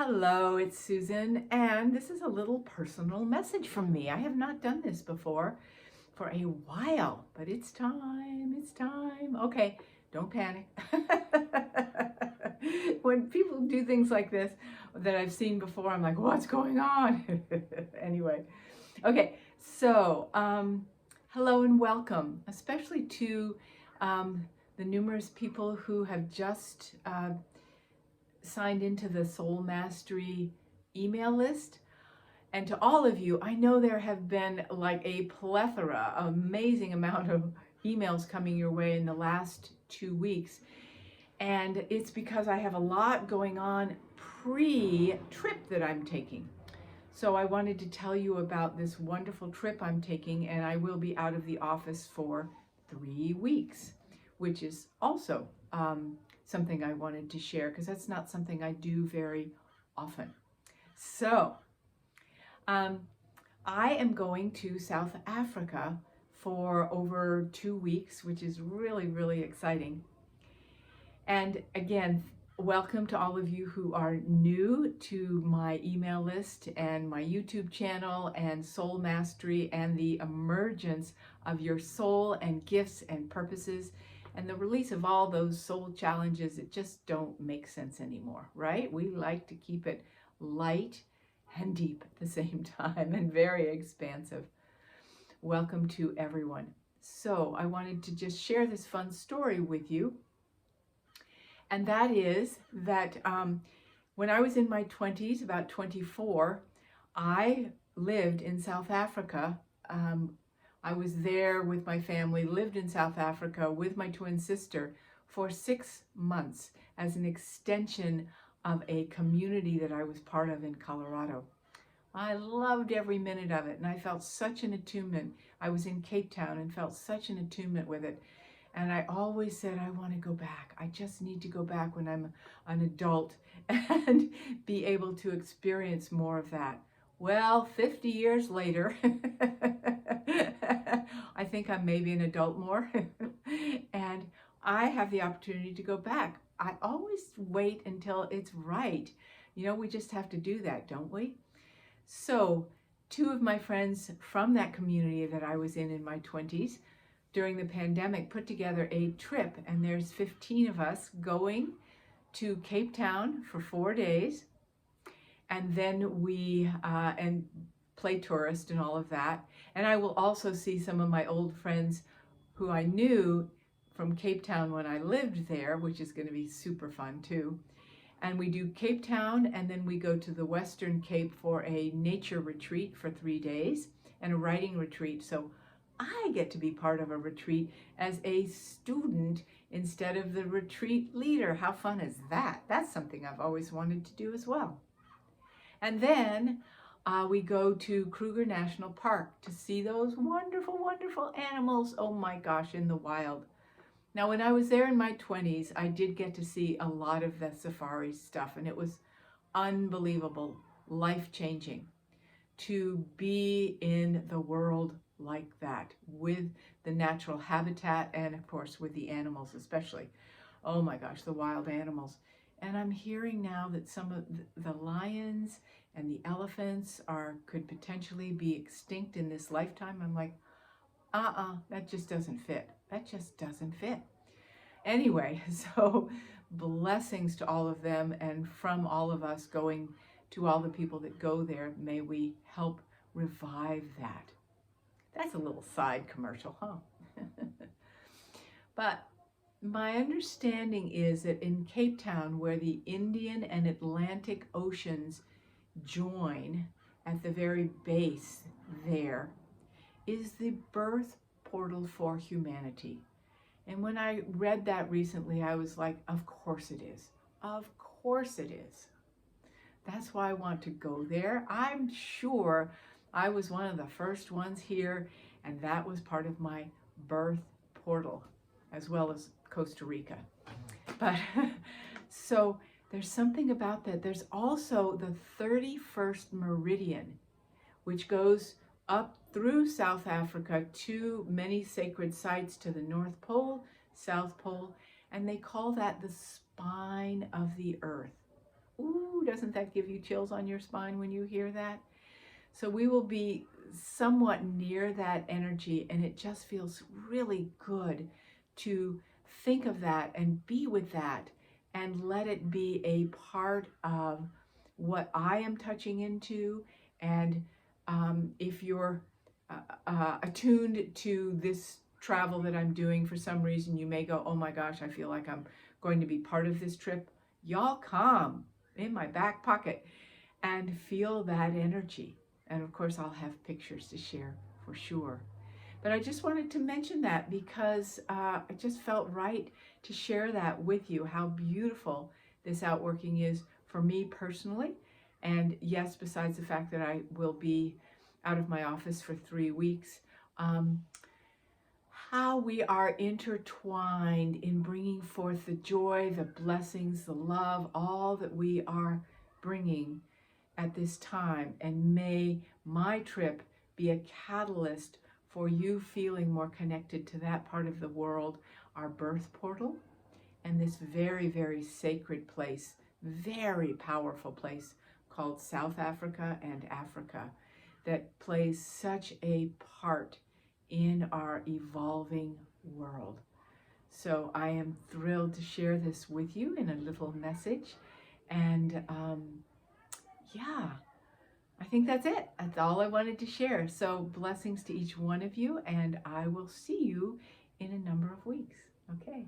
Hello, it's Susan, and this is a little personal message from me. I have not done this before for a while, but it's time. It's time. Okay, don't panic. When people do things like this that I've seen before, I'm like, what's going on? Anyway, okay, so hello and welcome, especially to the numerous people who have just signed into the Soul Mastery email list. And to all of you, I know there have been like a plethora, amazing amount of emails coming your way in the last 2 weeks. And it's because I have a lot going on pre-trip that I'm taking. So I wanted to tell you about this wonderful trip I'm taking, and I will be out of the office for 3 weeks, which is also something I wanted to share because that's not something I do very often. So I am going to South Africa for over 2 weeks, which is really, really exciting. And again, welcome to all of you who are new to my email list and my YouTube channel and Soul Mastery and the emergence of your soul and gifts and purposes and the release of all those soul challenges that just don't make sense anymore, right? We like to keep it light and deep at the same time and very expansive. Welcome to everyone. So I wanted to just share this fun story with you. And that is that when I was in my 20s, about 24, I lived in South Africa. I was there with my family, lived in South Africa with my twin sister for 6 months as an extension of a community that I was part of in Colorado. I loved every minute of it, and I felt such an attunement. I was in Cape Town and felt such an attunement with it. And I always said, I want to go back. I just need to go back when I'm an adult and be able to experience more of that. Well, 50 years later, I think I'm maybe an adult more, and I have the opportunity to go back. I always wait until it's right. You know, we just have to do that, don't we? So, two of my friends from that community that I was in my 20s during the pandemic put together a trip, and there's 15 of us going to Cape Town for 4 days, and then we and play tourist and all of that. And I will also see some of my old friends who I knew from Cape Town when I lived there, which is going to be super fun too. And we do Cape Town, and then we go to the Western Cape for a nature retreat for 3 days and a writing retreat. So I get to be part of a retreat as a student instead of the retreat leader. How fun is that? That's something I've always wanted to do as well. And then we go to Kruger National Park to see those wonderful, wonderful animals. Oh my gosh, in the wild. Now, when I was there in my 20s, I did get to see a lot of the safari stuff, and it was unbelievable, life-changing to be in the world like that with the natural habitat and, of course, with the animals especially. Oh my gosh, the wild animals. And I'm hearing now that some of the lions and the elephants could potentially be extinct in this lifetime. I'm like, that just doesn't fit. That just doesn't fit. Anyway, so blessings to all of them, and from all of us going to all the people that go there, may we help revive that. That's a little side commercial, huh? But my understanding is that in Cape Town, where the Indian and Atlantic Oceans join at the very base there, is the birth portal for humanity. And when I read that recently, I was like, of course it is. Of course it is. That's why I want to go there. I'm sure I was one of the first ones here, and that was part of my birth portal, as well as Costa Rica. But so there's something about that. There's also the 31st meridian, which goes up through South Africa to many sacred sites to the North Pole, South Pole, and they call that the spine of the earth. Ooh, doesn't that give you chills on your spine when you hear that? So we will be somewhat near that energy, and it just feels really good to think of that and be with that and let it be a part of what I am touching into. And if you're attuned to this travel that I'm doing for some reason, you may go, oh my gosh, I feel like I'm going to be part of this trip. Y'all come in my back pocket and feel that energy. And of course, I'll have pictures to share for sure. But I just wanted to mention that because it just felt right to share that with you, how beautiful this outworking is for me personally. And yes, besides the fact that I will be out of my office for 3 weeks, um, how we are intertwined in bringing forth the joy, the blessings, the love, all that we are bringing at this time. And may my trip be a catalyst for you feeling more connected to that part of the world, our birth portal, and this very, very sacred place, very powerful place called South Africa and Africa that plays such a part in our evolving world. So I am thrilled to share this with you in a little message. And yeah, I think that's it. That's all I wanted to share. So blessings to each one of you, and I will see you in a number of weeks. Okay.